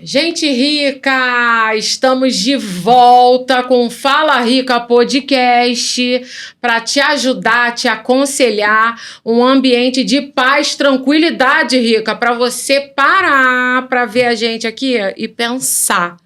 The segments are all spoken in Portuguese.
Gente rica, estamos de volta com Fala Rica Podcast para te ajudar, te aconselhar, um ambiente de paz, tranquilidade, rica, para você parar para ver a gente aqui e pensar.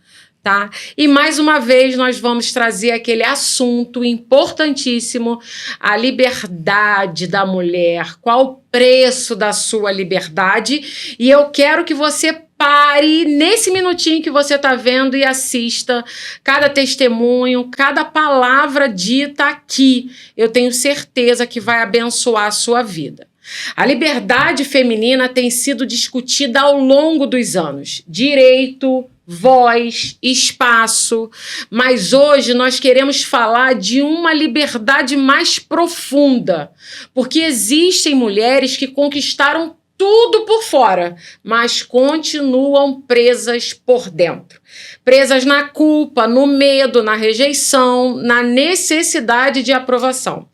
Tá? E mais uma vez nós vamos trazer aquele assunto importantíssimo, a liberdade da mulher, qual o preço da sua liberdade, e eu quero que você pare nesse minutinho que você está vendo e assista cada testemunho, cada palavra dita aqui, eu tenho certeza que vai abençoar a sua vida. A liberdade feminina tem sido discutida ao longo dos anos, direito, voz, espaço, mas hoje nós queremos falar de uma liberdade mais profunda, porque existem mulheres que conquistaram tudo por fora, mas continuam presas por dentro. Presas na culpa, no medo, na rejeição, na necessidade de aprovação.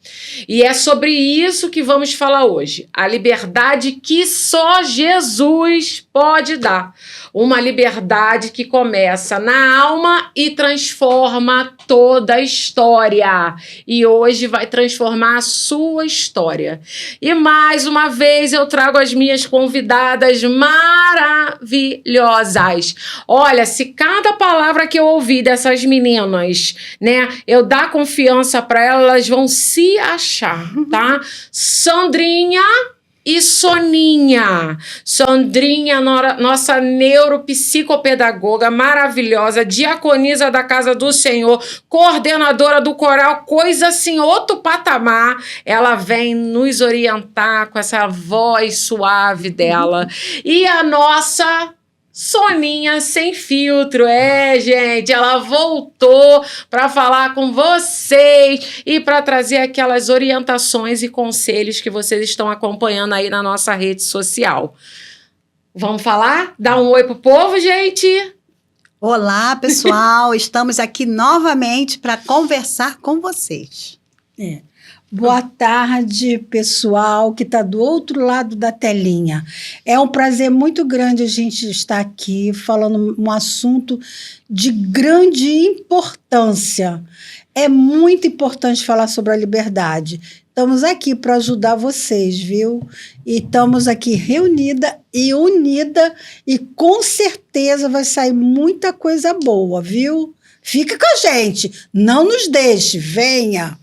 E é sobre isso que vamos falar hoje. A liberdade que só Jesus pode dar. Uma liberdade que começa na alma e transforma toda a história. E hoje vai transformar a sua história. E mais uma vez eu trago as minhas convidadas maravilhosas. Olha, se cada palavra que eu ouvi dessas meninas, né, eu dar confiança para elas, elas vão se achar, tá? Sandrinha e Soninha. Sandrinha, nossa neuropsicopedagoga maravilhosa, diaconisa da Casa do Senhor, coordenadora do coral, coisa assim, outro patamar. Ela vem nos orientar com essa voz suave dela. E a nossa Soninha sem filtro, gente, ela voltou para falar com vocês e para trazer aquelas orientações e conselhos que vocês estão acompanhando aí na nossa rede social. Vamos falar? Dá um oi pro povo, gente! Olá, pessoal, estamos aqui novamente para conversar com vocês. Boa tarde, pessoal que está do outro lado da telinha. É um prazer muito grande a gente estar aqui falando um assunto de grande importância. É muito importante falar sobre a liberdade. Estamos aqui para ajudar vocês, viu? E estamos aqui reunida e unida e com certeza vai sair muita coisa boa, viu? Fica com a gente, não nos deixe, venha!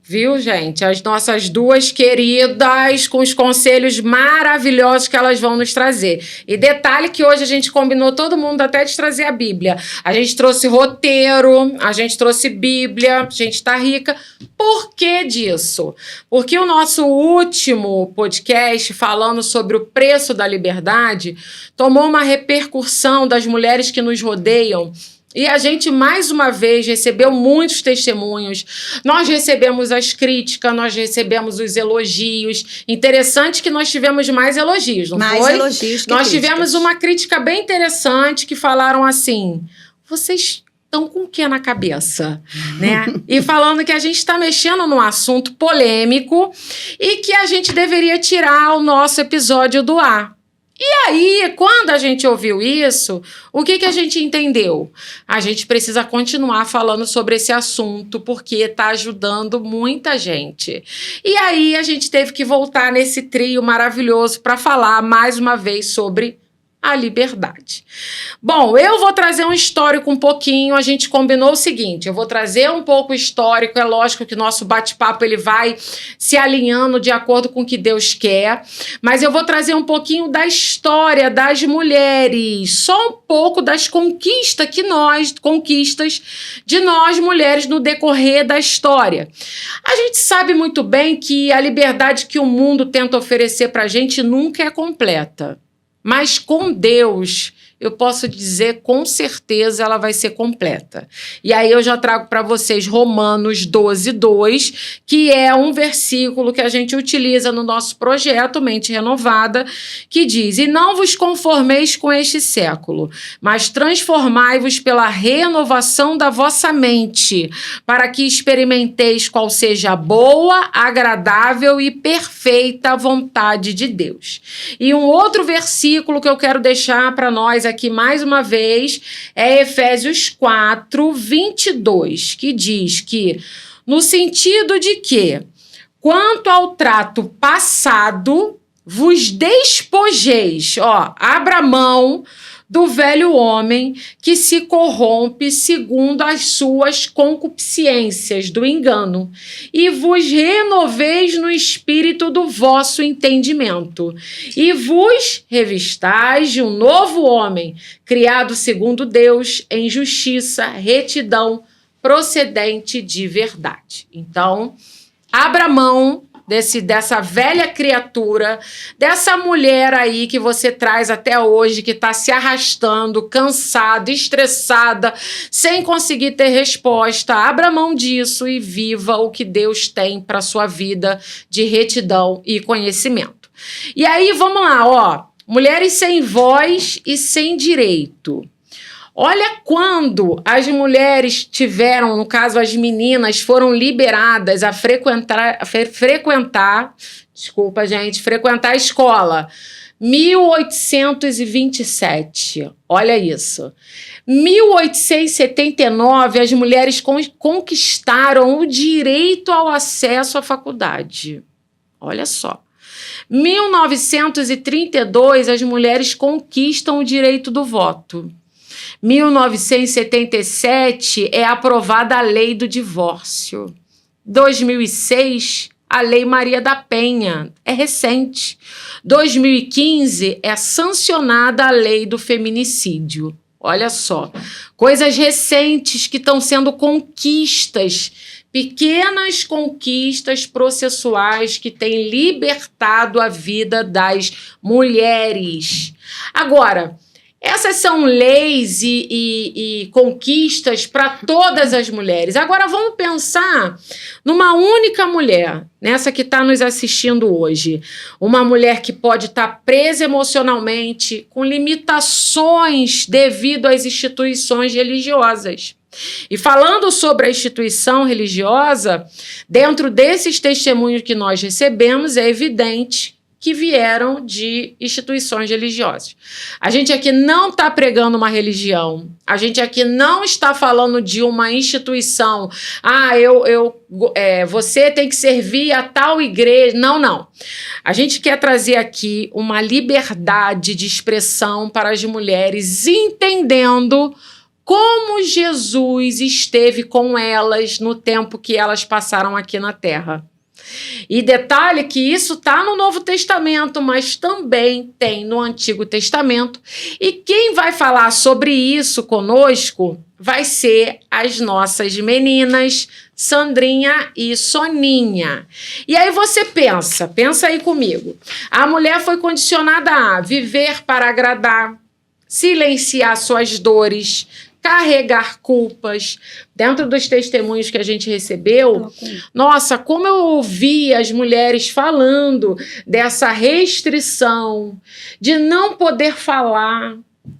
Viu, gente? As nossas duas queridas com os conselhos maravilhosos que elas vão nos trazer. E detalhe que hoje a gente combinou todo mundo até de trazer a Bíblia. A gente trouxe roteiro, a gente trouxe Bíblia, a gente tá rica. Por que disso? Porque o nosso último podcast falando sobre o preço da liberdade tomou uma repercussão das mulheres que nos rodeiam. E a gente, mais uma vez, recebeu muitos testemunhos, nós recebemos as críticas, nós recebemos os elogios. Interessante que nós tivemos mais elogios, não mais foi? Mais elogios que nós críticas. Tivemos uma crítica bem interessante que falaram assim, vocês estão com o que na cabeça? Né? E falando que a gente está mexendo num assunto polêmico e que a gente deveria tirar o nosso episódio do ar. E aí, quando a gente ouviu isso, o que a gente entendeu? A gente precisa continuar falando sobre esse assunto, porque está ajudando muita gente. E aí, a gente teve que voltar nesse trio maravilhoso para falar mais uma vez sobre a liberdade. Bom, eu vou trazer um histórico um pouquinho, a gente combinou o seguinte, eu vou trazer um pouco histórico, é lógico que o nosso bate-papo ele vai se alinhando de acordo com o que Deus quer, mas eu vou trazer um pouquinho da história das mulheres, só um pouco das conquistas de nós mulheres no decorrer da história. A gente sabe muito bem que a liberdade que o mundo tenta oferecer pra gente nunca é completa. Mas com Deus, eu posso dizer com certeza ela vai ser completa. E aí eu já trago para vocês Romanos 12:2, que é um versículo que a gente utiliza no nosso projeto Mente Renovada, que diz, e não vos conformeis com este século, mas transformai-vos pela renovação da vossa mente, para que experimenteis qual seja a boa, agradável e perfeita vontade de Deus. E um outro versículo que eu quero deixar para nós aqui mais uma vez, é Efésios 4, 22, que diz que, no sentido de que, quanto ao trato passado, vos despojeis, abra mão do velho homem que se corrompe segundo as suas concupiscências do engano, e vos renoveis no espírito do vosso entendimento, e vos revistais de um novo homem, criado segundo Deus, em justiça, retidão, procedente de verdade. Então, abra mão dessa velha criatura, dessa mulher aí que você traz até hoje, que está se arrastando, cansada, estressada, sem conseguir ter resposta. Abra mão disso e viva o que Deus tem para sua vida de retidão e conhecimento. E aí, vamos lá, mulheres sem voz e sem direito. Olha quando as mulheres tiveram, no caso as meninas, foram liberadas a frequentar a escola. 1827, olha isso. 1879, as mulheres conquistaram o direito ao acesso à faculdade. Olha só. 1932, as mulheres conquistam o direito do voto. 1977 é aprovada a lei do divórcio. 2006, a lei Maria da Penha, é recente. 2015 é sancionada a lei do feminicídio. Olha só, coisas recentes que estão sendo conquistas, pequenas conquistas processuais que têm libertado a vida das mulheres. Agora, essas são leis e conquistas para todas as mulheres. Agora vamos pensar numa única mulher, nessa que está nos assistindo hoje. Uma mulher que pode estar presa emocionalmente, com limitações devido às instituições religiosas. E falando sobre a instituição religiosa, dentro desses testemunhos que nós recebemos, é evidente que vieram de instituições religiosas. A gente aqui não está pregando uma religião, a gente aqui não está falando de uma instituição, você tem que servir a tal igreja, não. A gente quer trazer aqui uma liberdade de expressão para as mulheres, entendendo como Jesus esteve com elas no tempo que elas passaram aqui na Terra. E detalhe que isso está no Novo Testamento, mas também tem no Antigo Testamento. E quem vai falar sobre isso conosco vai ser as nossas meninas, Sandrinha e Soninha. E aí você pensa aí comigo. A mulher foi condicionada a viver para agradar, silenciar suas dores, carregar culpas. Dentro dos testemunhos que a gente recebeu, nossa, como eu ouvi as mulheres falando dessa restrição, de não poder falar.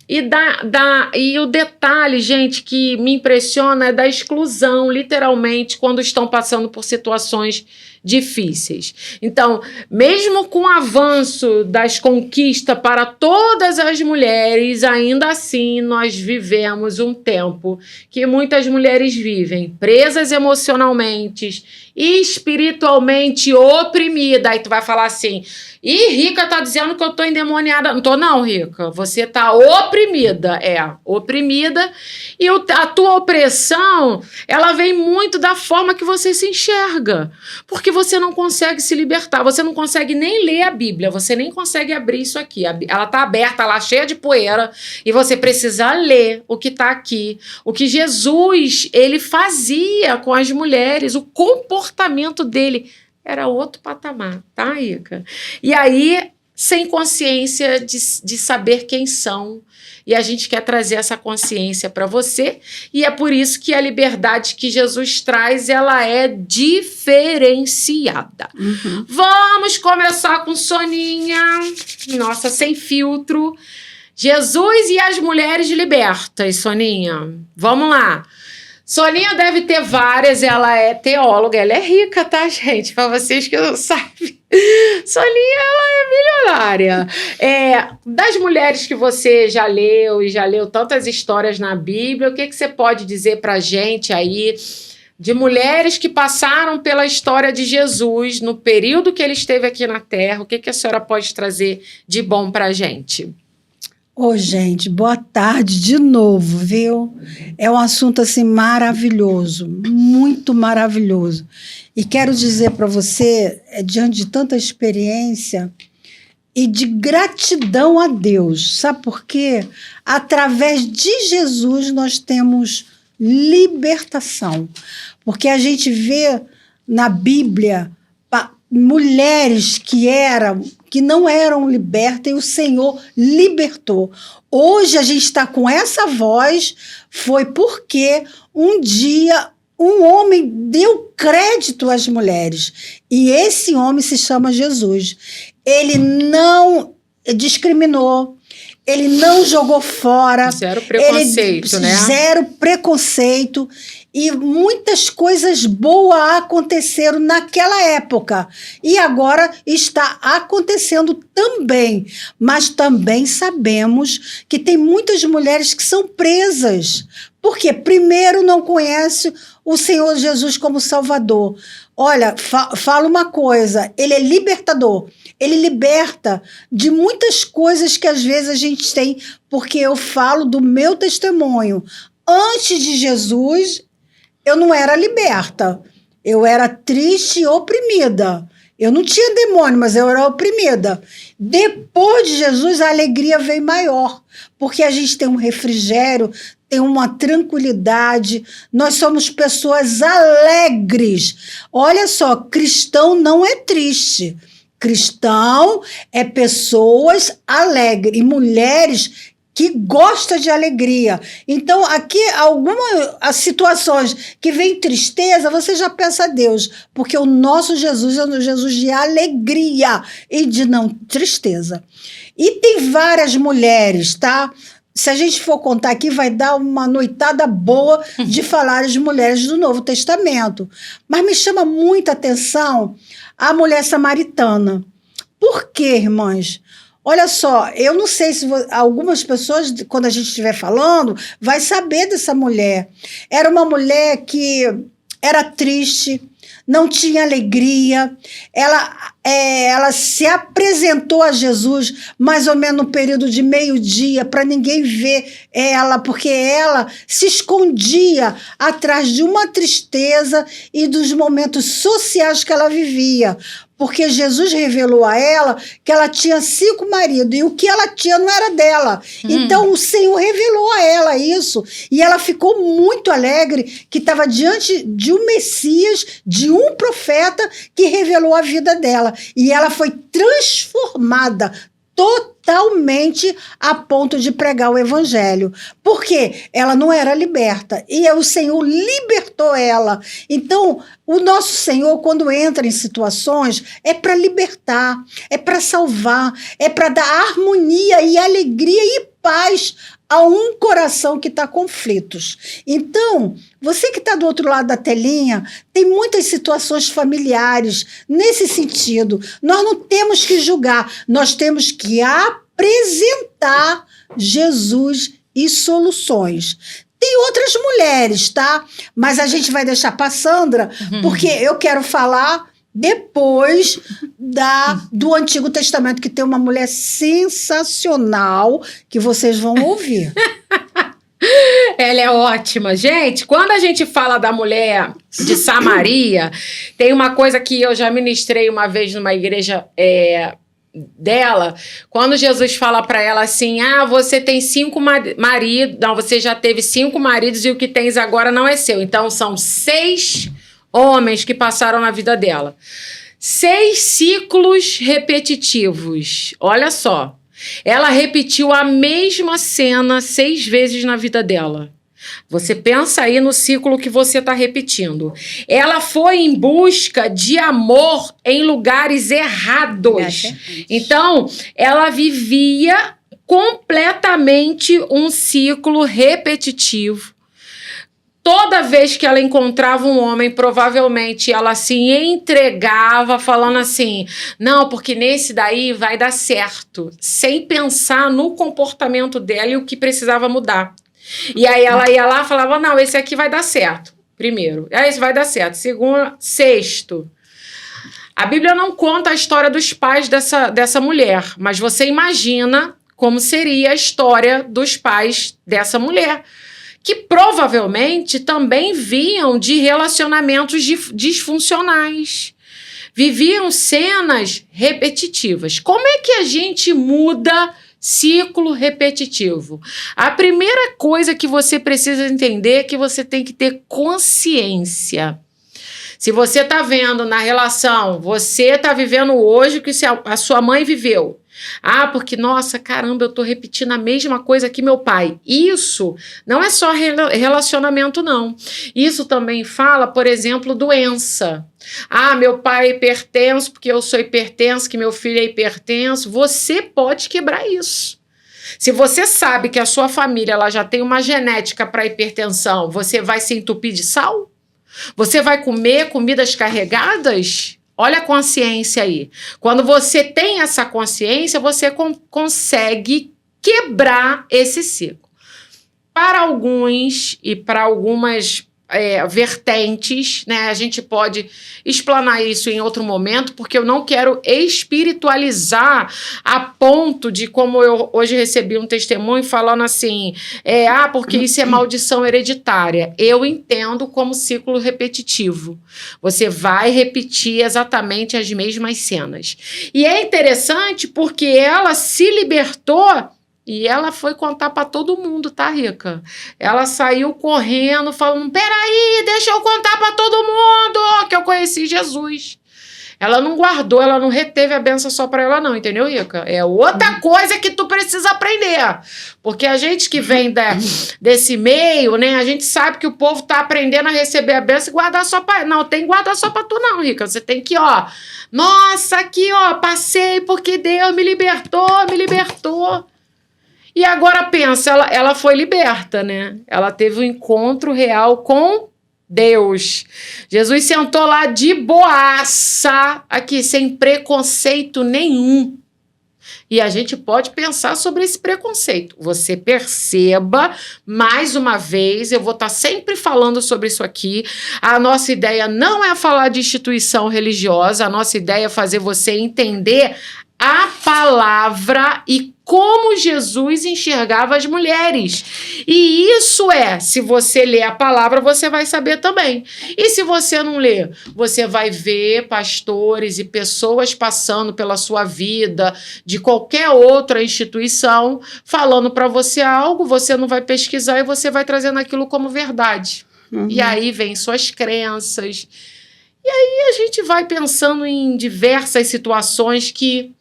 E o detalhe, gente, que me impressiona é da exclusão, literalmente, quando estão passando por situações difíceis. Então, mesmo com o avanço das conquistas para todas as mulheres, ainda assim nós vivemos um tempo que muitas mulheres vivem presas emocionalmente e espiritualmente oprimida. Aí tu vai falar assim: ih, Rica tá dizendo que eu tô endemoniada. Não tô não, Rica. Você tá oprimida. Oprimida. E a tua opressão, ela vem muito da forma que você se enxerga. Porque você não consegue se libertar. Você não consegue nem ler a Bíblia. Você nem consegue abrir isso aqui. Ela tá aberta lá, cheia de poeira. E você precisa ler o que tá aqui. O que Jesus, ele fazia com as mulheres. O comportamento dele era outro patamar, tá, Rica? E aí, sem consciência de saber quem são. E a gente quer trazer essa consciência para você. E é por isso que a liberdade que Jesus traz, ela é diferenciada. Uhum. Vamos começar com Soninha. Nossa, sem filtro. Jesus e as mulheres libertas, Soninha. Vamos lá. Soninha deve ter várias, ela é teóloga, ela é rica, tá, gente? Para vocês que não sabem. Soninha, ela é milionária. Das mulheres que você já leu e já leu tantas histórias na Bíblia, o que você pode dizer pra gente aí de mulheres que passaram pela história de Jesus no período que ele esteve aqui na Terra? O que a senhora pode trazer de bom pra gente? Ô, gente, boa tarde de novo, viu? É um assunto assim maravilhoso, muito maravilhoso. E quero dizer para você, diante de tanta experiência e de gratidão a Deus, sabe por quê? Através de Jesus nós temos libertação, porque a gente vê na Bíblia mulheres que não eram libertas e o Senhor libertou. Hoje a gente está com essa voz, foi porque um dia um homem deu crédito às mulheres e esse homem se chama Jesus. Ele não discriminou, ele não jogou fora. Zero preconceito, né? Zero preconceito. E muitas coisas boas aconteceram naquela época. E agora está acontecendo também. Mas também sabemos que tem muitas mulheres que são presas. Porque, primeiro, não conhece o Senhor Jesus como Salvador. Olha, fala uma coisa, ele é libertador. Ele liberta de muitas coisas que às vezes a gente tem, porque eu falo do meu testemunho. Antes de Jesus, eu não era liberta. Eu era triste e oprimida. Eu não tinha demônio, mas eu era oprimida. Depois de Jesus, a alegria veio maior, porque a gente tem um refrigério, tem uma tranquilidade, nós somos pessoas alegres. Olha só, cristão não é triste. Cristão é pessoas alegres e mulheres que gostam de alegria. Então, aqui, algumas situações que vem tristeza, você já peça a Deus, porque o nosso Jesus é um Jesus de alegria e de não tristeza. E tem várias mulheres, tá? Se a gente for contar aqui, vai dar uma noitada boa de falar de mulheres do Novo Testamento. Mas me chama muita atenção a mulher samaritana. Por quê, irmãs? Olha só, eu não sei se algumas pessoas, quando a gente estiver falando, vai saber dessa mulher. Era uma mulher que era triste, não tinha alegria, ela se apresentou a Jesus mais ou menos no período de meio-dia, para ninguém ver ela, porque ela se escondia atrás de uma tristeza e dos momentos sociais que ela vivia. Porque Jesus revelou a ela que ela tinha 5 maridos e o que ela tinha não era dela. Então o Senhor revelou a ela isso e ela ficou muito alegre que estava diante de um Messias, de um profeta que revelou a vida dela. E ela foi transformada totalmente a ponto de pregar o evangelho. Porque ela não era liberta e o Senhor libertou ela. Então, o nosso Senhor, quando entra em situações, é para libertar, é para salvar, é para dar harmonia e alegria e paz a um coração que está conflitos. Então, você que está do outro lado da telinha, tem muitas situações familiares nesse sentido. Nós não temos que julgar, nós temos que apresentar Jesus e soluções. Tem outras mulheres, tá? Mas a gente vai deixar para Sandra, porque eu quero falar depois do Antigo Testamento, que tem uma mulher sensacional que vocês vão ouvir. Ela é ótima. Gente, quando a gente fala da mulher de Samaria, tem uma coisa que eu já ministrei uma vez numa igreja dela, quando Jesus fala para ela assim, você tem 5 maridos, não, você já teve 5 maridos e o que tens agora não é seu. Então, são 6 homens que passaram na vida dela. 6 ciclos repetitivos. Olha só. Ela repetiu a mesma cena 6 vezes na vida dela. Você pensa aí no ciclo que você está repetindo. Ela foi em busca de amor em lugares errados. Então, ela vivia completamente um ciclo repetitivo. Toda vez que ela encontrava um homem, provavelmente ela se entregava falando assim, não, porque nesse daí vai dar certo, sem pensar no comportamento dela e o que precisava mudar. E aí ela ia lá e falava, não, esse aqui vai dar certo, primeiro. Esse vai dar certo. Segundo, sexto. A Bíblia não conta a história dos pais dessa mulher, mas você imagina como seria a história dos pais dessa mulher, que provavelmente também vinham de relacionamentos disfuncionais. Viviam cenas repetitivas. Como é que a gente muda ciclo repetitivo? A primeira coisa que você precisa entender é que você tem que ter consciência. Se você está vendo na relação, você está vivendo hoje o que a sua mãe viveu. Ah, porque, nossa, caramba, eu estou repetindo a mesma coisa que meu pai. Isso não é só relacionamento, não. Isso também fala, por exemplo, doença. Ah, meu pai é hipertenso porque eu sou hipertenso, que meu filho é hipertenso. Você pode quebrar isso. Se você sabe que a sua família ela já tem uma genética para hipertensão, você vai se entupir de sal? Você vai comer comidas carregadas? Olha a consciência aí. Quando você tem essa consciência, você consegue quebrar esse ciclo. Para alguns e para algumas vertentes, né, a gente pode explanar isso em outro momento, porque eu não quero espiritualizar a ponto de, como eu hoje recebi um testemunho falando assim, porque isso é maldição hereditária. Eu entendo como ciclo repetitivo. Você vai repetir exatamente as mesmas cenas. E é interessante porque ela se libertou. E ela foi contar para todo mundo, tá, Rica? Ela saiu correndo, falando, peraí, deixa eu contar para todo mundo que eu conheci Jesus. Ela não guardou, ela não reteve a benção só para ela não, entendeu, Rica? É outra coisa que tu precisa aprender. Porque a gente que vem desse meio, né, a gente sabe que o povo tá aprendendo a receber a benção e guardar só para... Não, tem que guardar só para tu não, Rica. Você tem que, nossa, aqui, passei porque Deus me libertou. E agora pensa, ela foi liberta, né? Ela teve um encontro real com Deus. Jesus sentou lá de boaça, aqui, sem preconceito nenhum. E a gente pode pensar sobre esse preconceito. Você perceba, mais uma vez, eu vou estar sempre falando sobre isso aqui. A nossa ideia não é falar de instituição religiosa, a nossa ideia é fazer você entender a palavra e como Jesus enxergava as mulheres. E isso se você ler a palavra, você vai saber também. E se você não ler, você vai ver pastores e pessoas passando pela sua vida, de qualquer outra instituição, falando para você algo, você não vai pesquisar e você vai trazendo aquilo como verdade. Uhum. E aí vem suas crenças. E aí a gente vai pensando em diversas situações que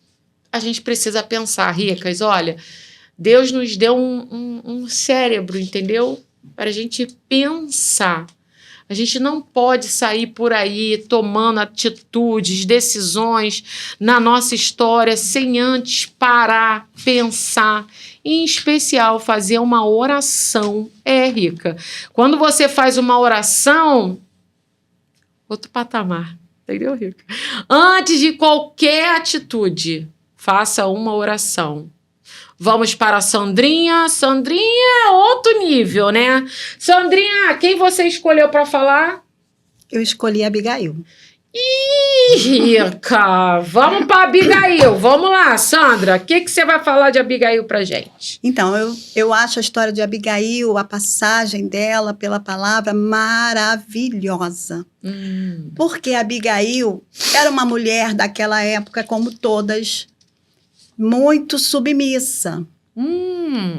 a gente precisa pensar, Ricas. Olha, Deus nos deu um cérebro, entendeu? Para a gente pensar. A gente não pode sair por aí tomando atitudes, decisões na nossa história sem antes parar, pensar. Em especial, fazer uma oração. Rica. Quando você faz uma oração, outro patamar. Entendeu, Rica? Antes de qualquer atitude, faça uma oração. Vamos para a Sandrinha. Sandrinha é outro nível, né? Sandrinha, quem você escolheu para falar? Eu escolhi a Abigail. Ih, Rica! Vamos para Abigail. Vamos lá, Sandra. O que você vai falar de Abigail para gente? Então, eu acho a história de Abigail, a passagem dela pela palavra, maravilhosa. Porque Abigail era uma mulher daquela época, como todas, muito submissa.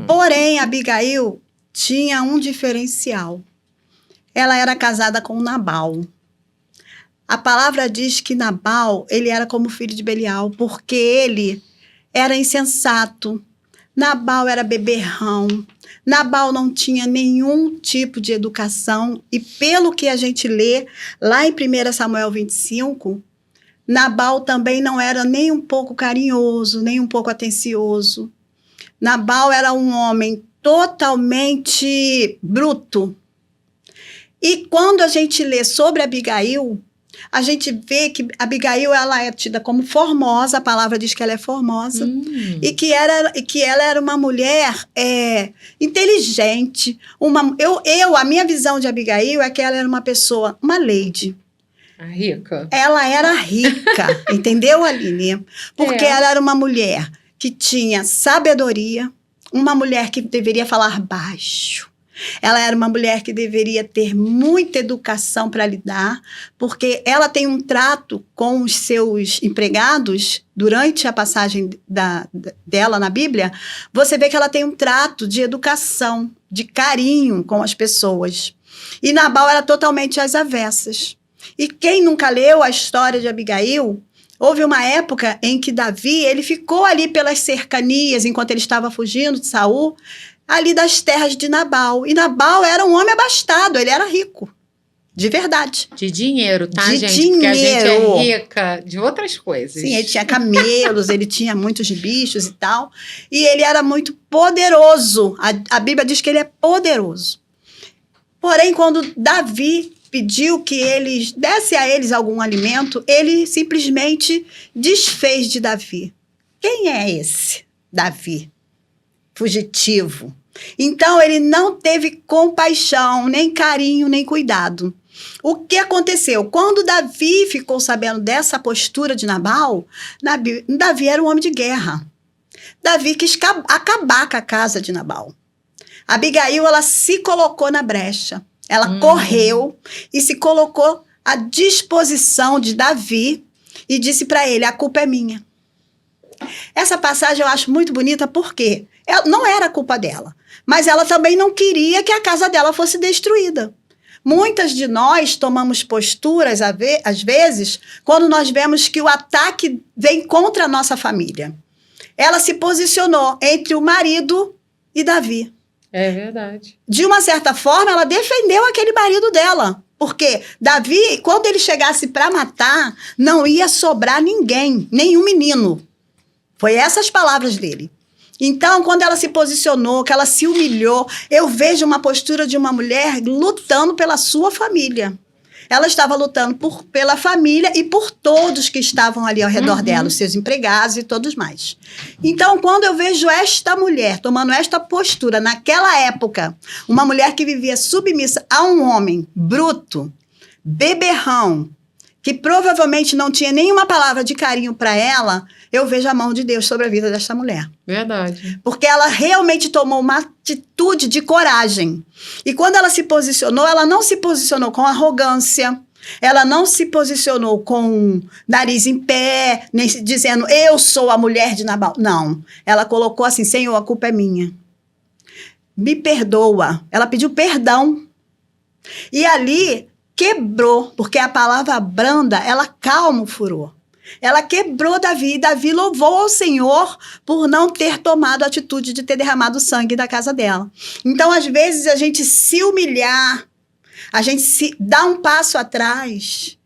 Porém, Abigail tinha um diferencial. Ela era casada com Nabal. A palavra diz que Nabal, ele era como filho de Belial, porque ele era insensato. Nabal era beberrão. Nabal não tinha nenhum tipo de educação. E pelo que a gente lê lá em 1 Samuel 25, Nabal também não era nem um pouco carinhoso, nem um pouco atencioso. Nabal era um homem totalmente bruto. E quando a gente lê sobre Abigail, a gente vê que Abigail ela é tida como formosa, a palavra diz que ela é formosa, e que ela era uma mulher inteligente. A minha visão de Abigail é que ela era uma pessoa, uma lady. Rica. Ela era rica, entendeu, Aline? Porque ela era uma mulher que tinha sabedoria, uma mulher que deveria falar baixo. Ela era uma mulher que deveria ter muita educação para lidar, porque ela tem um trato com os seus empregados durante a passagem dela na Bíblia. Você vê que ela tem um trato de educação, de carinho com as pessoas. E Nabal era totalmente às avessas. E quem nunca leu a história de Abigail, houve uma época em que Davi ele ficou ali pelas cercanias, enquanto ele estava fugindo de Saul, ali das terras de Nabal. E Nabal era um homem abastado, ele era rico. De verdade. De dinheiro, tá, de gente? Dinheiro. Porque a gente é rica de outras coisas. Sim, ele tinha camelos, ele tinha muitos bichos e tal. E ele era muito poderoso. A Bíblia diz que ele é poderoso. Porém, quando Davi pediu que eles desse a eles algum alimento, ele simplesmente desfez de Davi. Quem é esse Davi? Fugitivo. Então, ele não teve compaixão, nem carinho, nem cuidado. O que aconteceu? Quando Davi ficou sabendo dessa postura de Nabal, Davi era um homem de guerra. Davi quis acabar com a casa de Nabal. Abigail, ela se colocou na brecha. Ela correu e se colocou à disposição de Davi e disse para ele, a culpa é minha. Essa passagem eu acho muito bonita porque não era culpa dela, mas ela também não queria que a casa dela fosse destruída. Muitas de nós tomamos posturas, às vezes, quando nós vemos que o ataque vem contra a nossa família. Ela se posicionou entre o marido e Davi. É verdade. De uma certa forma, ela defendeu aquele marido dela. Porque Davi, quando ele chegasse para matar, não ia sobrar ninguém, nenhum menino. Foi essas palavras dele. Então, quando ela se posicionou, que ela se humilhou, eu vejo uma postura de uma mulher lutando pela sua família. Ela estava lutando pela família e por todos que estavam ali ao redor dela, os seus empregados e todos mais. Então, quando eu vejo esta mulher tomando esta postura, naquela época, uma mulher que vivia submissa a um homem bruto, beberrão, que provavelmente não tinha nenhuma palavra de carinho para ela, eu vejo a mão de Deus sobre a vida desta mulher. Verdade. Porque ela realmente tomou uma atitude de coragem. E quando ela se posicionou, ela não se posicionou com arrogância, ela não se posicionou com nariz em pé, nem dizendo, eu sou a mulher de Nabal. Não. Ela colocou assim, Senhor, a culpa é minha. Me perdoa. Ela pediu perdão. E ali quebrou, porque a palavra branda, ela calma o furor. Ela quebrou Davi, e Davi louvou ao Senhor por não ter tomado a atitude de ter derramado sangue da casa dela. Então, às vezes, a gente se humilhar, a gente se dá um passo atrás,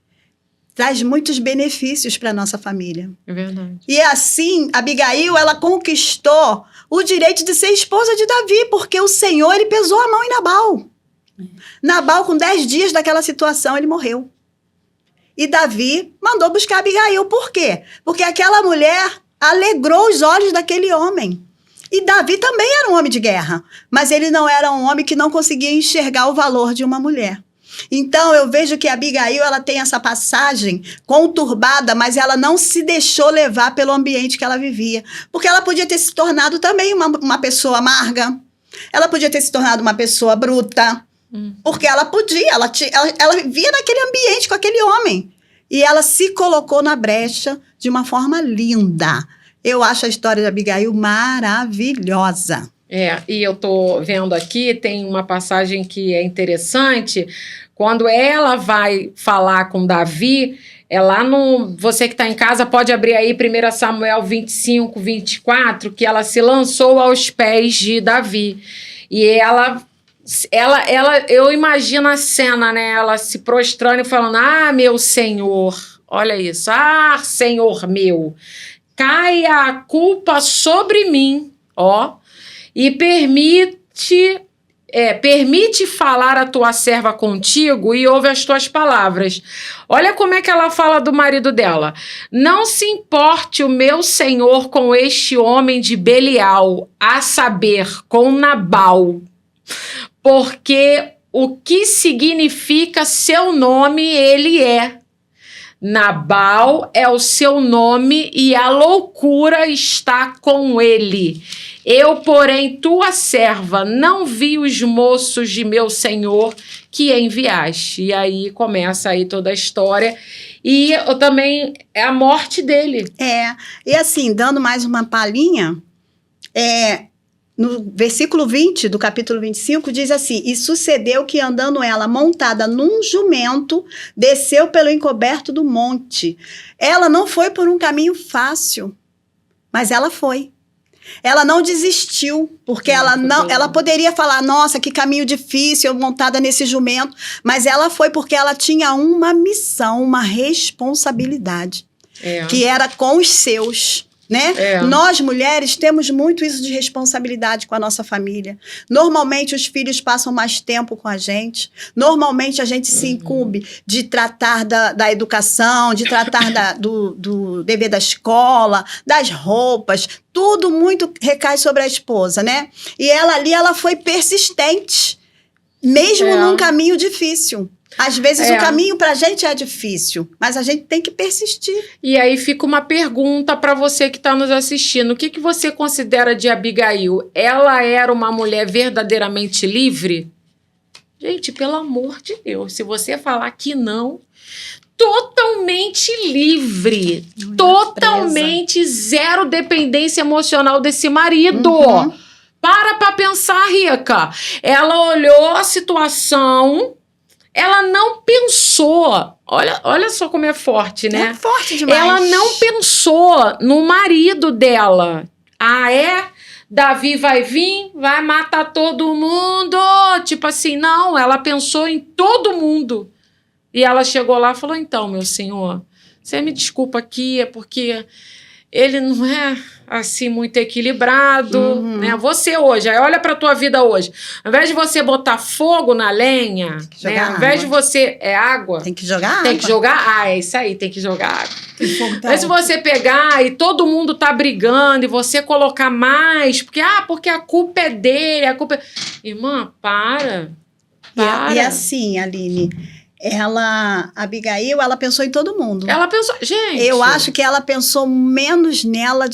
traz muitos benefícios para a nossa família. É verdade. E assim, Abigail, ela conquistou o direito de ser esposa de Davi, porque o Senhor, ele pesou a mão em Nabal. Nabal, com 10 dias daquela situação, ele morreu. E Davi mandou buscar Abigail. Por quê? Porque aquela mulher alegrou os olhos daquele homem. E Davi também era um homem de guerra, mas ele não era um homem que não conseguia enxergar o valor de uma mulher. Então, eu vejo que Abigail, ela tem essa passagem conturbada, mas ela não se deixou levar pelo ambiente que ela vivia. Porque ela podia ter se tornado também uma pessoa amarga. Ela podia ter se tornado uma pessoa bruta. Porque ela podia, ela vivia naquele ambiente com aquele homem. E ela se colocou na brecha de uma forma linda. Eu acho a história de Abigail maravilhosa. E eu tô vendo aqui, tem uma passagem que é interessante. Quando ela vai falar com Davi, é lá no... Você que está em casa pode abrir aí 1 Samuel 25, 24, que ela se lançou aos pés de Davi. E eu imagino a cena, né? Ela se prostrando e falando, meu Senhor, olha isso, Senhor meu, caia a culpa sobre mim, e permite permite falar a tua serva contigo e ouve as tuas palavras. Olha como é que ela fala do marido dela. Não se importe o meu senhor com este homem de Belial, a saber, com Nabal, porque o que significa seu nome ele é. Nabal é o seu nome e a loucura está com ele. Eu, porém, tua serva, não vi os moços de meu senhor que enviaste. E aí começa aí toda a história. E eu também é a morte dele. E assim, dando mais uma palhinha, no versículo 20 do capítulo 25, diz assim: e sucedeu que andando ela montada num jumento, desceu pelo encoberto do monte. Ela não foi por um caminho fácil, mas ela foi. Ela não desistiu, porque ela poderia falar, nossa, que caminho difícil, eu montada nesse jumento, mas ela foi porque ela tinha uma missão, uma responsabilidade, que era com os seus. Né? Nós, mulheres, temos muito isso de responsabilidade com a nossa família. Normalmente, os filhos passam mais tempo com a gente. Normalmente, a gente se incumbe de tratar da educação, de tratar do dever da escola, das roupas. Tudo muito recai sobre a esposa, né? E ela foi persistente, mesmo num caminho difícil. Às vezes o caminho pra gente é difícil, mas a gente tem que persistir. E aí fica uma pergunta para você que está nos assistindo. O que você considera de Abigail? Ela era uma mulher verdadeiramente livre? Gente, pelo amor de Deus, se você falar que não, totalmente livre. Totalmente zero dependência emocional desse marido. Para pensar, Rica. Ela olhou a situação... Ela não pensou, olha só como é forte, né? É forte demais. Ela não pensou no marido dela. Davi vai vir, vai matar todo mundo. Tipo assim, não, ela pensou em todo mundo. E ela chegou lá e falou, então, meu senhor, você me desculpa aqui, é porque ele não é assim muito equilibrado, né? Você hoje, aí olha pra tua vida hoje. Ao invés de você botar fogo na lenha, né? Ao invés de você... água? Tem que jogar água. Tem que jogar... é isso aí, tem que jogar água. Mas se você pegar e todo mundo tá brigando e você colocar mais, porque a culpa é dele, a culpa é... Irmã, para. E assim, Aline... Abigail, ela pensou em todo mundo. Ela pensou, gente... Eu acho que ela pensou menos nela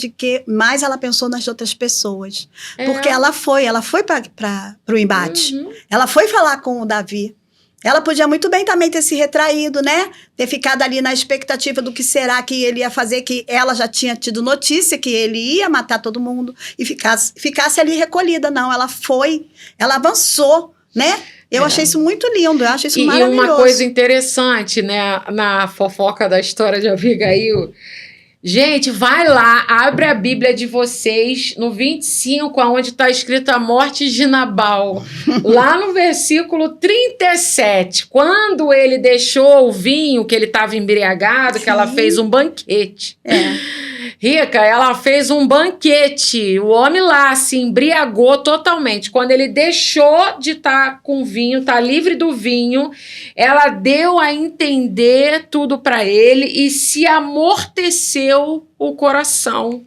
mais ela pensou nas outras pessoas. Porque ela foi para o embate. Ela foi falar com o Davi. Ela podia muito bem também ter se retraído, né? Ter ficado ali na expectativa do que será que ele ia fazer, que ela já tinha tido notícia que ele ia matar todo mundo e ficasse ali recolhida. Não, ela foi, ela avançou, né? Eu achei isso muito lindo, eu acho isso maravilhoso. E uma coisa interessante, né, na fofoca da história de Abigail, gente, vai lá, abre a Bíblia de vocês, no 25, onde está escrito a morte de Nabal, lá no versículo 37, quando ele deixou o vinho, que ele estava embriagado, que ela fez um banquete. Rica, ela fez um banquete, o homem lá se embriagou totalmente. Quando ele deixou de estar com vinho, tá livre do vinho, ela deu a entender tudo para ele e se amorteceu o coração.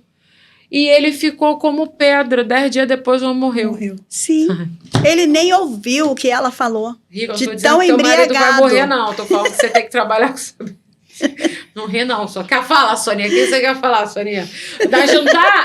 E ele ficou como pedra. 10 dias depois, o homem morreu. Sim. Ele nem ouviu o que ela falou. Rica, de tão embriagado. Teu marido vai morrer, não. Tô falando que você tem que trabalhar com isso. Não ri, não. Só quer falar, Soninha. O que você quer falar, Soninha?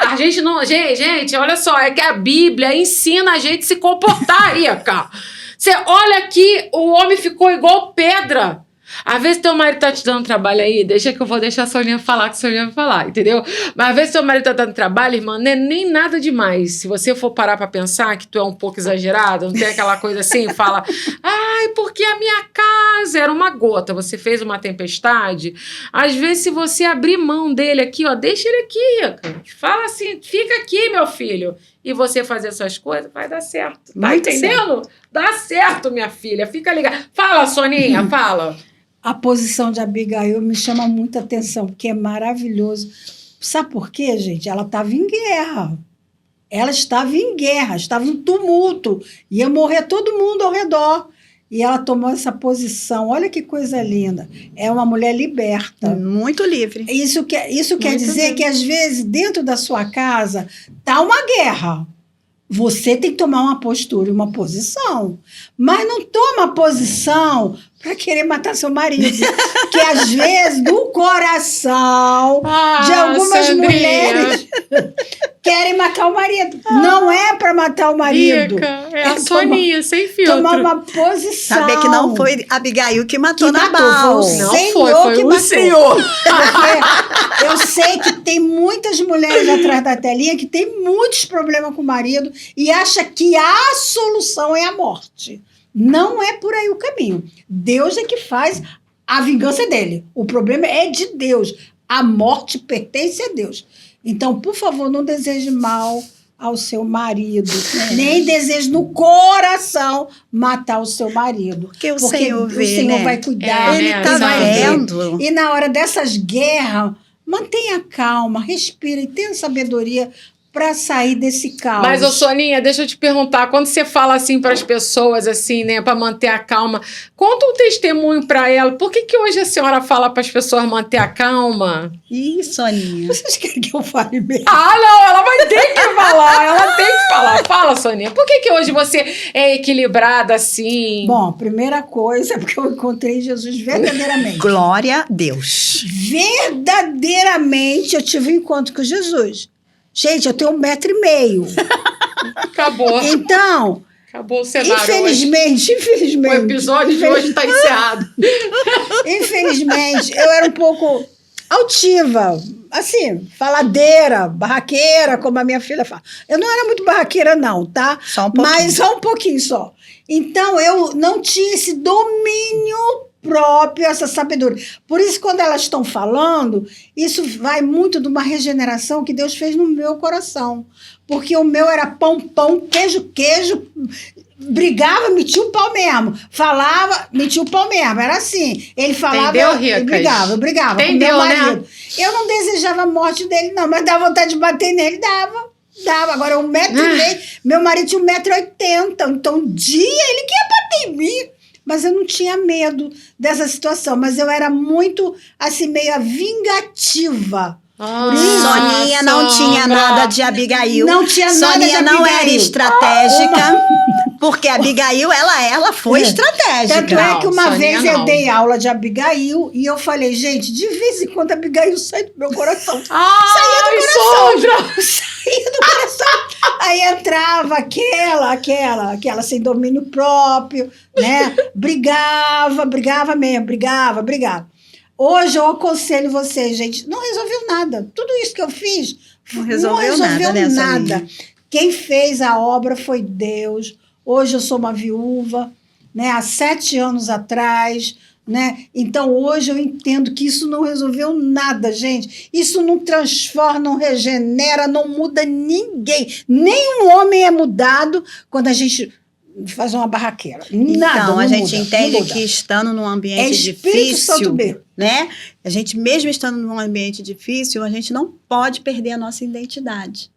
A gente não... Gente, olha só. É que a Bíblia ensina a gente a se comportar, Rica. Você olha aqui, o homem ficou igual pedra. Às vezes teu marido tá te dando trabalho aí, deixa que eu vou deixar a Soninha falar, que a Soninha vai falar, entendeu? Mas às vezes teu marido tá dando trabalho, irmã, não é nem nada demais. Se você for parar pra pensar que tu é um pouco exagerado, não tem aquela coisa assim, fala, ai, porque a minha casa era uma gota, você fez uma tempestade. Às vezes, se você abrir mão dele aqui, ó, deixa ele aqui, Rica. Fala assim, fica aqui, meu filho. E você fazer suas coisas, vai dar certo. Tá entendendo? Dá certo, minha filha. Fica ligada. Fala, Soninha, fala. A posição de Abigail me chama muita atenção, porque é maravilhoso. Sabe por quê, gente? Ela estava em guerra. Ela estava em guerra, estava em tumulto, ia morrer todo mundo ao redor. E ela tomou essa posição. Olha que coisa linda. É uma mulher liberta. Muito livre. Isso quer dizer livre. que, às vezes, dentro da sua casa, tá uma guerra. Você tem que tomar uma postura e uma posição. Mas não toma posição para querer matar seu marido. Que, às vezes, do coração de algumas Sandrinha. mulheres querem matar o marido. Não é para matar o marido. Rica, é a Soninha, sem filtro. Tomar uma posição. Saber que não foi Abigail que matou Nabal. foi o Não Senhor foi que o matou. Senhor. Porque eu sei que tem muitas mulheres atrás da telinha que tem muitos problemas com o marido e acha que a solução é a morte. Não é por aí o caminho. Deus é que faz a vingança dele. O problema é de Deus. A morte pertence a Deus. Então, por favor, não deseje mal ao seu marido. Nem deseje no coração matar o seu marido. Porque o Senhor vê, o Senhor né? vai cuidar. É, Ele né? tá Sabe? vendo. E na hora dessas guerras, mantenha calma, respira e tenha sabedoria para sair desse caos. Mas, ô Soninha, deixa eu te perguntar, quando você fala assim para as pessoas, assim, né, para manter a calma, conta um testemunho para ela. Por que hoje a senhora fala para as pessoas manter a calma? Ih, Soninha. Vocês querem que eu fale mesmo? Ah, não, ela vai ter que falar, ela tem que falar. Fala, Soninha, por que hoje você é equilibrada assim? Bom, primeira coisa é porque eu encontrei Jesus verdadeiramente. Glória a Deus. Verdadeiramente eu tive um encontro com Jesus. Gente, eu tenho 1,5 metro. Acabou, Então, acabou o cenário hoje. infelizmente, O episódio de hoje está encerrado. Infelizmente, eu era um pouco altiva, assim, faladeira, barraqueira, como a minha filha fala. Eu não era muito barraqueira, não, tá? Só um pouquinho. Mas só um pouquinho só. Então, eu não tinha esse domínio próprio, essa sabedoria. Por isso, quando elas estão falando, isso vai muito de uma regeneração que Deus fez no meu coração. Porque o meu era pão, pão, queijo, queijo, brigava, metia o pau mesmo. Falava, metia o pau mesmo. Era assim. Ele falava, Entendeu, eu Ricas? brigava, eu brigava Entendeu, com meu né? marido. Eu não desejava a morte dele, não, mas dava vontade de bater nele, dava. Agora, 1,5 metro, meu marido tinha 1,80 m, então um dia ele queria bater em mim. Mas eu não tinha medo dessa situação, mas eu era muito, assim, meio vingativa. Soninha não tinha nada de Abigail. Não tinha nada de Soninha não era Abigail. estratégica. Porque a Abigail, ela foi estratégica. Tanto é que uma Soninha vez eu não. dei aula de Abigail e eu falei, gente, de vez em quando a Abigail sai do meu coração. Ai, Sondra! Saía do coração. Aí entrava aquela sem domínio próprio, né? Brigava mesmo, brigava. Hoje eu aconselho vocês, gente, não resolveu nada. Tudo isso que eu fiz Não resolveu nada, né, Soninha? Quem fez a obra foi Deus. Hoje eu sou uma viúva, né? Há 7 anos atrás, né? Então hoje eu entendo que isso não resolveu nada, gente. Isso não transforma, não regenera, não muda ninguém. Nenhum homem é mudado quando a gente faz uma barraqueira. Nada, Então, não a gente muda, entende não muda. que estando num É ambiente Espírito Santo difícil, mesmo. né? A gente, mesmo estando num ambiente difícil, a gente não pode perder a nossa identidade.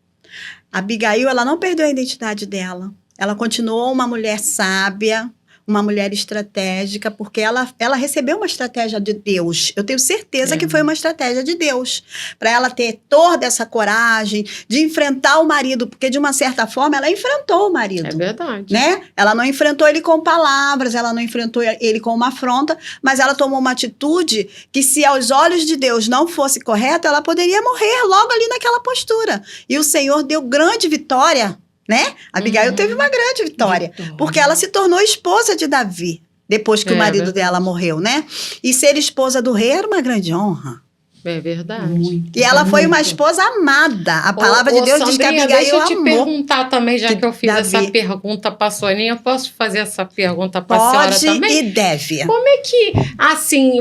A Abigail, ela não perdeu a identidade dela. Ela continuou uma mulher sábia, uma mulher estratégica, porque ela recebeu uma estratégia de Deus. Eu tenho certeza que foi uma estratégia de Deus. Para ela ter toda essa coragem de enfrentar o marido, porque de uma certa forma ela enfrentou o marido. É verdade. Né? Ela não enfrentou ele com palavras, ela não enfrentou ele com uma afronta, mas ela tomou uma atitude que, se aos olhos de Deus não fosse correta, ela poderia morrer logo ali naquela postura. E o Senhor deu grande vitória, né? Abigail teve uma grande vitória, porque ela se tornou esposa de Davi, depois que o marido verdade. dela morreu, né? E ser esposa do rei era uma grande honra. É verdade. Muito, E ela foi uma muito. esposa amada. A palavra de Deus diz que Sandrinha, Abigail deixa eu te amou. perguntar também, já que eu fiz Davi. essa pergunta para a Soninha, eu posso fazer essa pergunta para a senhora Pode também? e deve. Como é que, assim,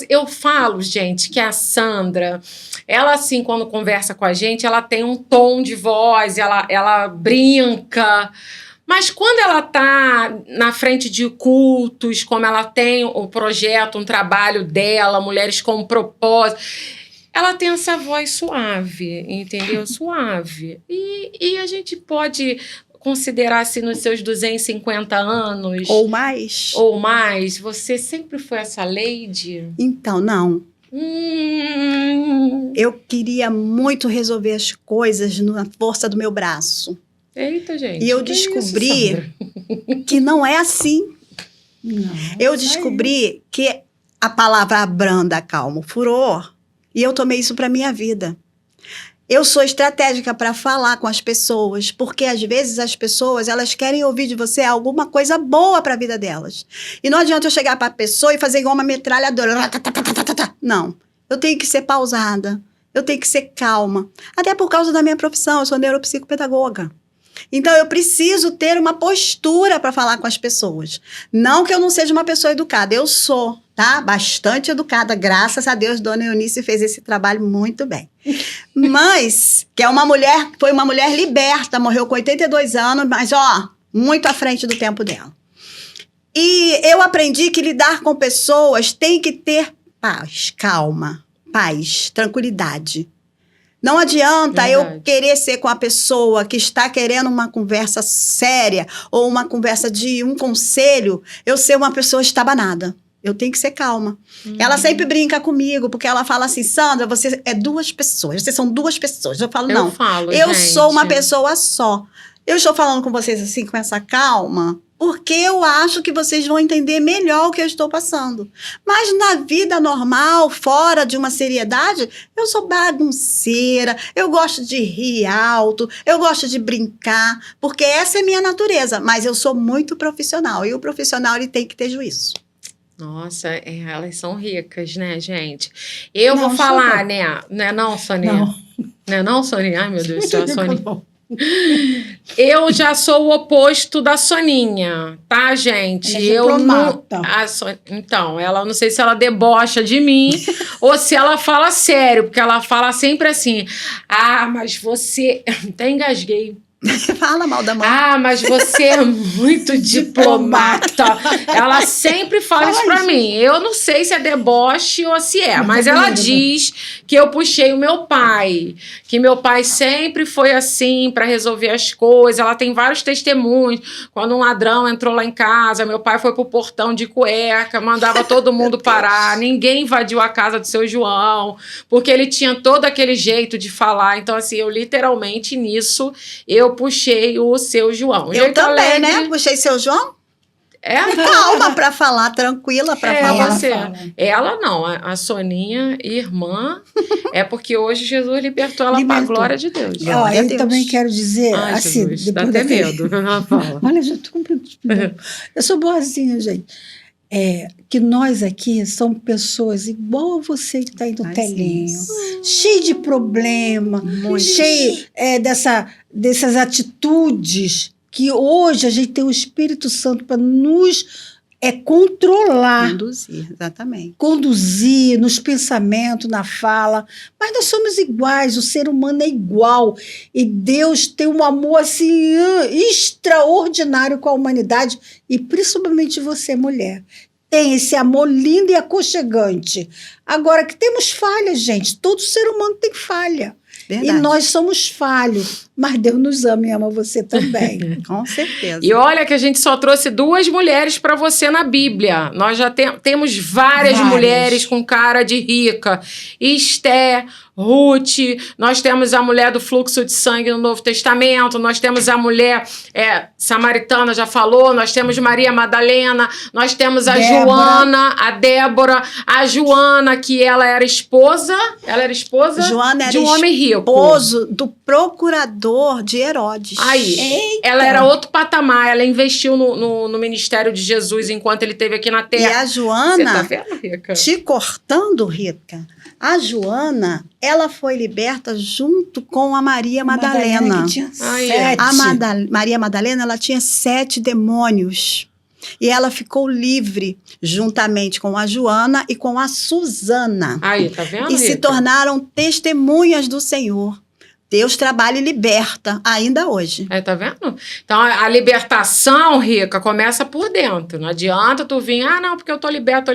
eu falo, gente, que a Sandra, ela, assim, quando conversa com a gente, ela tem um tom de voz, ela brinca, mas quando ela tá na frente de cultos, como ela tem o projeto, um trabalho dela, Mulheres com Propósito, ela tem essa voz suave, entendeu? Suave. E a gente pode considerar, assim, nos seus 250 anos... Ou mais. Ou mais, você sempre foi essa lady? Então, não. Eu queria muito resolver as coisas na força do meu braço. Eita, gente. E eu que descobri isso, que não é assim. Não, Eu descobri que a palavra abranda, acalma o furor. E eu tomei isso para minha vida. Eu sou estratégica para falar com as pessoas, porque às vezes as pessoas, elas querem ouvir de você alguma coisa boa para a vida delas. E não adianta eu chegar para a pessoa e fazer igual uma metralhadora. Não, eu tenho que ser pausada, eu tenho que ser calma. Até por causa da minha profissão, eu sou neuropsicopedagoga. Então, eu preciso ter uma postura para falar com as pessoas. Não que eu não seja uma pessoa educada, eu sou, tá? Bastante educada, graças a Deus, Dona Eunice fez esse trabalho muito bem. Mas, que é uma mulher, foi uma mulher liberta, morreu com 82 anos, mas, ó, muito à frente do tempo dela. E eu aprendi que lidar com pessoas tem que ter paz, calma, paz, tranquilidade. Não adianta eu querer ser com a pessoa que está querendo uma conversa séria ou uma conversa de um conselho, eu ser uma pessoa estabanada. Eu tenho que ser calma. Ela sempre brinca comigo, porque ela fala assim, Sandra, você é duas pessoas, vocês são duas pessoas. Eu falo, não, eu sou uma pessoa só. Eu estou falando com vocês assim, com essa calma, porque eu acho que vocês vão entender melhor o que eu estou passando. Mas na vida normal, fora de uma seriedade, eu sou bagunceira, eu gosto de rir alto, eu gosto de brincar, porque essa é minha natureza. Mas eu sou muito profissional, e o profissional ele tem que ter juízo. Nossa, elas são ricas, né, gente? Eu vou falar, né? Não é não, Sonia? Não é não, Sonia? Ai, meu Deus do céu, Sonia. Eu já sou o oposto da Soninha, tá, gente? Eu não. Então, ela não sei se ela debocha de mim ou se ela fala sério, porque ela fala sempre assim: ah, mas você. Até engasguei. Fala mal da mãe. Ah, mas você é muito diplomata. Ela sempre fala isso pra mim. Eu não sei se é deboche ou se é, mas ela diz que eu puxei o meu pai, que meu pai sempre foi assim pra resolver as coisas. Ela tem vários testemunhos. Quando um ladrão entrou lá em casa, meu pai foi pro portão de cueca, mandava todo mundo parar. Ninguém invadiu a casa do seu João, porque ele tinha todo aquele jeito de falar. Então, assim, eu literalmente nisso, eu puxei o seu João. Eu também, né? Puxei seu João. É? Calma pra falar, tranquila pra falar. Ela não, a Soninha, irmã, é porque hoje Jesus libertou ela para a glória de Deus. Eu também quero dizer, assim, Jesus, dá até medo. Olha, já estou com medo. Eu sou boazinha, gente. Que nós aqui somos pessoas igual a você que está aí no telinho, cheio de problema, cheio dessas atitudes que hoje a gente tem o Espírito Santo para nos controlar. Conduzir, exatamente. Conduzir nos pensamentos, na fala. Mas nós somos iguais, o ser humano é igual. E Deus tem um amor assim extraordinário com a humanidade, e principalmente você, mulher. Tem esse amor lindo e aconchegante. Agora que temos falhas, gente. Todo ser humano tem falha. Verdade. E nós somos falhos, mas Deus nos ama e ama você também. Com certeza. E olha que a gente só trouxe 2 mulheres para você na Bíblia. Nós já temos várias mulheres com cara de rica. Esté, Ruth, nós temos a mulher do fluxo de sangue no Novo Testamento, nós temos a mulher samaritana, já falou, nós temos Maria Madalena, nós temos a Joana, a Débora, a Joana, que ela era esposa Joana de um homem rico. Esposo do procurador de Herodes. Aí, eita, ela era outro patamar, ela investiu no ministério de Jesus enquanto ele esteve aqui na Terra. E a Joana, você tá vendo, Rica? Te cortando, Rica, a Joana, ela foi liberta junto com a Maria Madalena. Que tinha 7. Maria Madalena, ela tinha 7 demônios. E ela ficou livre, juntamente com a Joana e com a Susana. Aí, tá vendo, E se tornaram testemunhas do Senhor. Deus trabalha e liberta, ainda hoje. Tá vendo? Então, a libertação, Rica, começa por dentro. Não adianta tu vir, não, porque eu tô liberta.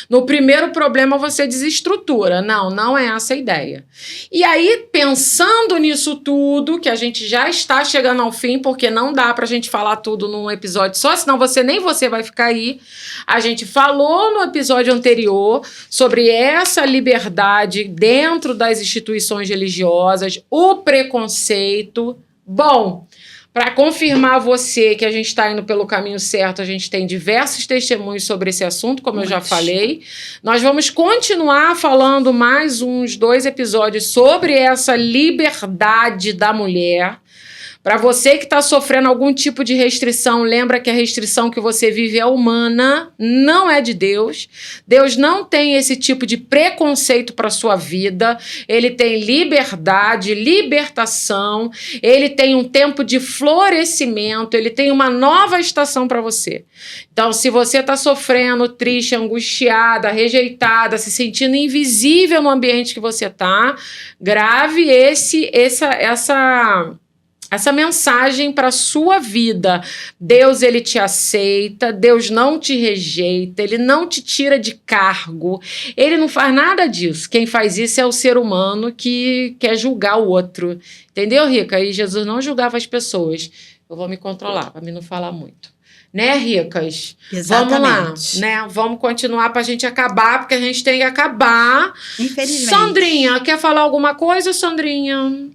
No primeiro problema, você desestrutura. Não é essa a ideia. E aí, pensando nisso tudo, que a gente já está chegando ao fim, porque não dá pra gente falar tudo num episódio só, senão nem você vai ficar aí. A gente falou no episódio anterior sobre essa liberdade dentro das instituições religiosas, o preconceito. Bom, para confirmar você que a gente está indo pelo caminho certo, a gente tem diversos testemunhos sobre esse assunto, como eu já falei. Nós vamos continuar falando mais uns 2 episódios sobre essa liberdade da mulher. Para você que está sofrendo algum tipo de restrição, lembra que a restrição que você vive é humana, não é de Deus. Deus não tem esse tipo de preconceito para sua vida. Ele tem liberdade, libertação. Ele tem um tempo de florescimento. Ele tem uma nova estação para você. Então, se você está sofrendo, triste, angustiada, rejeitada, se sentindo invisível no ambiente que você está, grave essa mensagem para a sua vida. Deus, ele te aceita, Deus não te rejeita, ele não te tira de cargo, ele não faz nada disso. Quem faz isso é o ser humano que quer julgar o outro. Entendeu, Rica? E Jesus não julgava as pessoas. Eu vou me controlar, para mim não falar muito. Né, Ricas? Exatamente. Vamos lá, né? Vamos continuar para a gente acabar, porque a gente tem que acabar. Infelizmente. Sandrinha, quer falar alguma coisa, Sandrinha?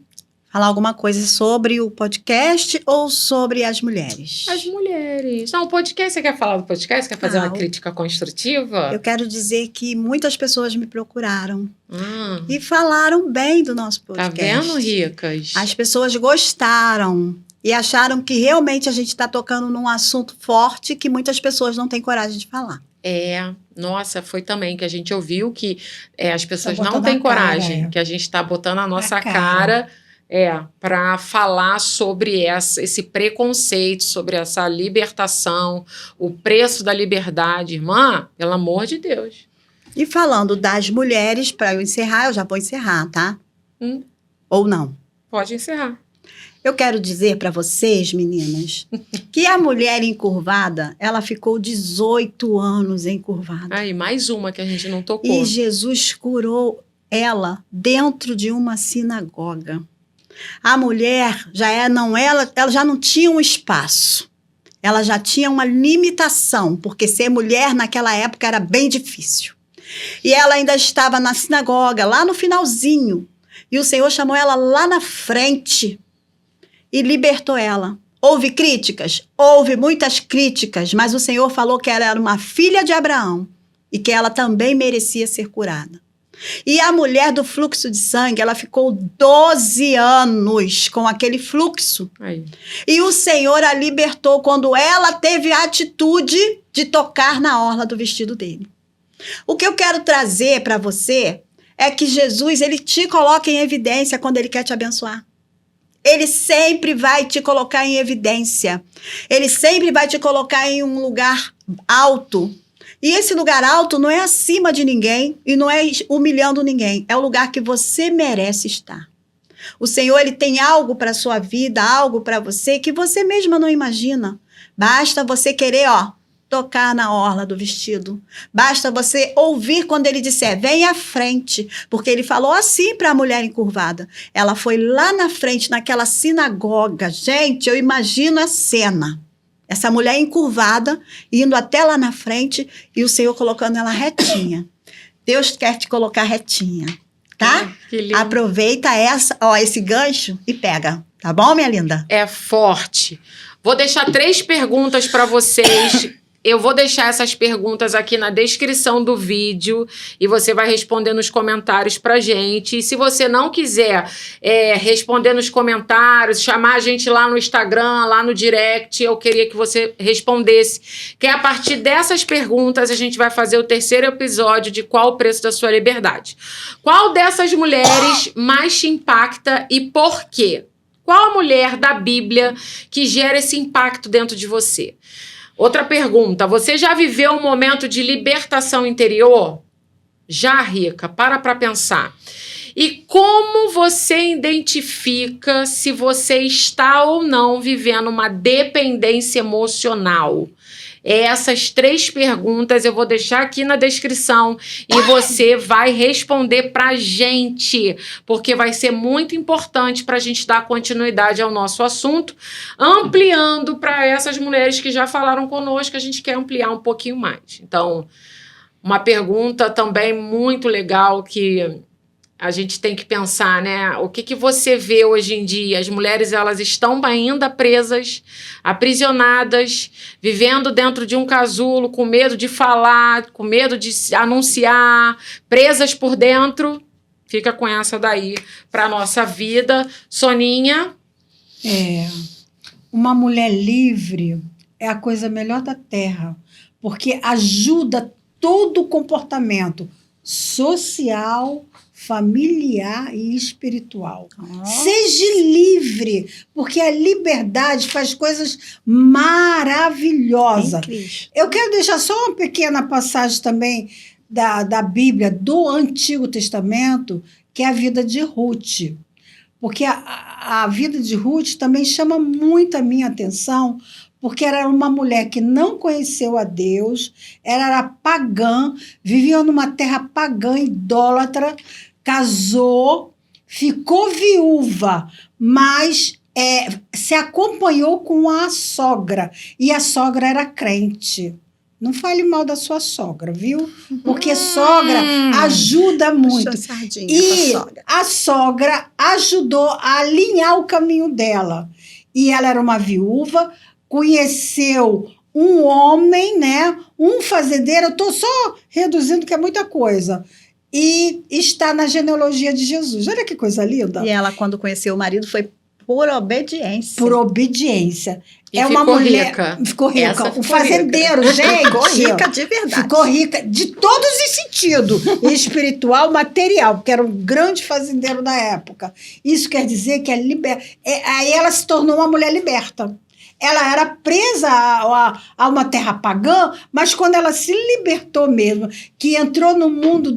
Falar alguma coisa sobre o podcast ou sobre as mulheres? As mulheres. Não, o podcast, você quer falar do podcast? Quer fazer uma crítica construtiva? Eu quero dizer que muitas pessoas me procuraram e falaram bem do nosso podcast. Tá vendo, Ricas? As pessoas gostaram e acharam que realmente a gente está tocando num assunto forte que muitas pessoas não têm coragem de falar. Nossa, foi também que a gente ouviu que as pessoas não têm coragem, que a gente está botando a nossa cara para falar sobre esse preconceito, sobre essa libertação, o preço da liberdade. Irmã, pelo amor de Deus. E falando das mulheres, para eu encerrar, eu já vou encerrar, tá? Ou não? Pode encerrar. Eu quero dizer para vocês, meninas, que a mulher encurvada, ela ficou 18 anos encurvada. Aí, mais uma que a gente não tocou. E Jesus curou ela dentro de uma sinagoga. A mulher ela já não tinha um espaço. Ela já tinha uma limitação, porque ser mulher naquela época era bem difícil. E ela ainda estava na sinagoga, lá no finalzinho. E o Senhor chamou ela lá na frente e libertou ela. Houve críticas? Houve muitas críticas, mas o Senhor falou que ela era uma filha de Abraão e que ela também merecia ser curada. E a mulher do fluxo de sangue, ela ficou 12 anos com aquele fluxo. Aí. E o Senhor a libertou quando ela teve a atitude de tocar na orla do vestido dele. O que eu quero trazer para você é que Jesus, ele te coloca em evidência quando ele quer te abençoar. Ele sempre vai te colocar em evidência. Ele sempre vai te colocar em um lugar alto. E esse lugar alto não é acima de ninguém e não é humilhando ninguém. É o lugar que você merece estar. O Senhor, ele tem algo para a sua vida, algo para você que você mesma não imagina. Basta você querer, tocar na orla do vestido. Basta você ouvir quando ele disser, vem à frente. Porque ele falou assim para a mulher encurvada. Ela foi lá na frente, naquela sinagoga. Gente, eu imagino a cena. Essa mulher encurvada, indo até lá na frente e o Senhor colocando ela retinha. Deus quer te colocar retinha, tá? Que lindo. Aproveita esse gancho e pega. Tá bom, minha linda? É forte. Vou deixar 3 perguntas para vocês. Eu vou deixar essas perguntas aqui na descrição do vídeo e você vai responder nos comentários pra gente. E se você não quiser responder nos comentários, chamar a gente lá no Instagram, lá no direct, eu queria que você respondesse. Que a partir dessas perguntas a gente vai fazer o 3º episódio de Qual o Preço da Sua Liberdade. Qual dessas mulheres mais te impacta e por quê? Qual a mulher da Bíblia que gera esse impacto dentro de você? Outra pergunta, você já viveu um momento de libertação interior? Já, Rica? Para pensar. E como você identifica se você está ou não vivendo uma dependência emocional? Essas 3 perguntas eu vou deixar aqui na descrição e você vai responder pra gente, porque vai ser muito importante para a gente dar continuidade ao nosso assunto, ampliando para essas mulheres que já falaram conosco, a gente quer ampliar um pouquinho mais. Então, uma pergunta também muito legal que a gente tem que pensar, né? O que você vê hoje em dia? As mulheres, elas estão ainda presas, aprisionadas, vivendo dentro de um casulo, com medo de falar, com medo de anunciar, presas por dentro. Fica com essa daí para nossa vida. Soninha? Uma mulher livre é a coisa melhor da terra, porque ajuda todo o comportamento social, familiar e espiritual. Seja livre, porque a liberdade faz coisas maravilhosas. Eu quero deixar só uma pequena passagem também da Bíblia, do Antigo Testamento, que é a vida de Ruth. Porque a vida de Ruth também chama muito a minha atenção, porque era uma mulher que não conheceu a Deus, ela era pagã, vivia numa terra pagã, idólatra, casou, ficou viúva, mas se acompanhou com a sogra, e a sogra era crente. Não fale mal da sua sogra, viu? Porque sogra ajuda muito. E a sogra ajudou a alinhar o caminho dela. E ela era uma viúva, conheceu um homem, né? Um fazendeiro. Eu estou só reduzindo, que é muita coisa. E está na genealogia de Jesus. Olha que coisa linda. E ela, quando conheceu o marido, foi por obediência. Por obediência. E uma mulher rica. Ficou rica. O fazendeiro, rica. gente. Ficou rica de verdade. Ficou rica de todos os sentidos. Espiritual, material, porque era um grande fazendeiro da época. Isso quer dizer que aí ela se tornou uma mulher liberta. Ela era presa a uma terra pagã, mas quando ela se libertou mesmo, que entrou no mundo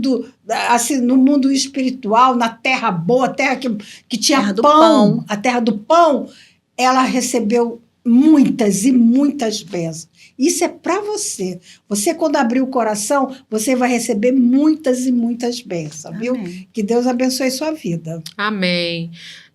no mundo espiritual, na terra boa, a terra que tinha pão, a terra do pão, ela recebeu muitas e muitas bênçãos. Isso é para você. Você, quando abrir o coração, você vai receber muitas e muitas bênçãos, viu? Que Deus abençoe sua vida. Amém.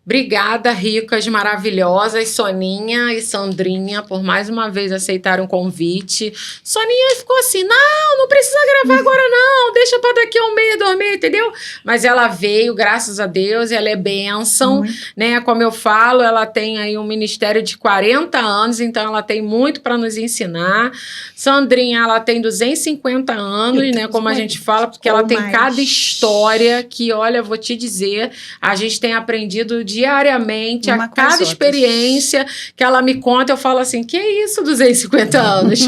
Obrigada, ricas maravilhosas, Soninha e Sandrinha, por mais uma vez aceitarem o convite. Soninha ficou assim, não precisa gravar agora não, deixa para daqui a um mês dormir, entendeu? Mas ela veio, graças a Deus, ela é bênção, né? Como eu falo, ela tem aí um ministério de 40 anos, então ela tem muito para nos ensinar. Sandrinha, ela tem 250 anos, né? Como a gente fala, porque ela tem cada história que, olha, vou te dizer, a gente tem aprendido diariamente, a cada experiência que ela me conta, eu falo assim, que é isso, 250 anos?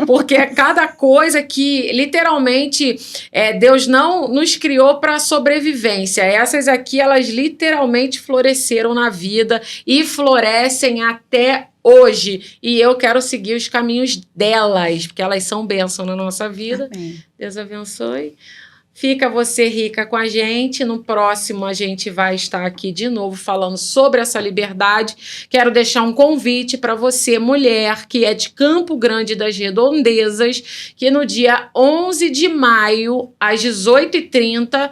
Porque é cada coisa que, literalmente, Deus não nos criou para sobrevivência. Essas aqui, elas literalmente floresceram na vida e florescem até hoje. E eu quero seguir os caminhos delas, porque elas são bênção na nossa vida. Amém. Deus abençoe. Fica você rica com a gente. No próximo, a gente vai estar aqui de novo falando sobre essa liberdade. Quero deixar um convite para você, mulher, que é de Campo Grande das Redondezas, que no dia 11 de maio, às 18h30...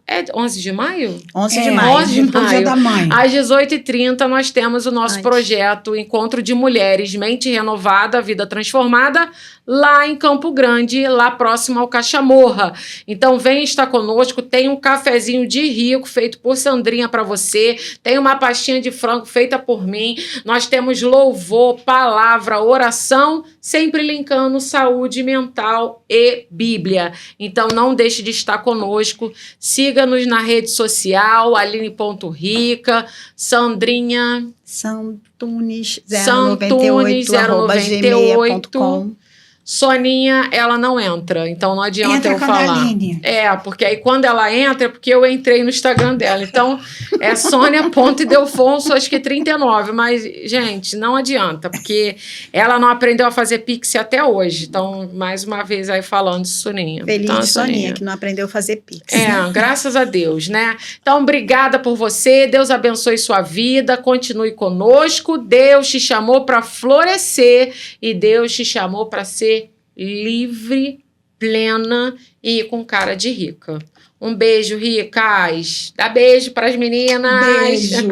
É 11 de maio? 11 de maio. 11 de maio. Dia da mãe. Às 18h30, nós temos o nosso projeto Encontro de Mulheres, Mente Renovada, Vida Transformada, lá em Campo Grande, lá próximo ao Cachamorra. Então, vem estar conosco, tem um cafezinho de rico feito por Sandrinha para você, tem uma pastinha de frango feita por mim, nós temos louvor, palavra, oração, sempre linkando saúde mental e Bíblia. Então, não deixe de estar conosco. Siga-nos na rede social, Aline.Rica, Sandrinha... Santunes 098, @gmail.com. Soninha, ela não entra, então não adianta Entra eu com a falar. Daline. Porque aí quando ela entra, é porque eu entrei no Instagram dela. Então, é Sônia.Idelfonso, acho que 39. Mas, gente, não adianta, porque ela não aprendeu a fazer Pix até hoje. Então, mais uma vez aí falando de Soninha. Feliz então, de Soninha, que não aprendeu a fazer Pix. Graças a Deus, né? Então, obrigada por você. Deus abençoe sua vida. Continue conosco. Deus te chamou para florescer e Deus te chamou para ser livre, plena e com cara de rica. Um beijo, ricas. Dá beijo para as meninas. Beijo.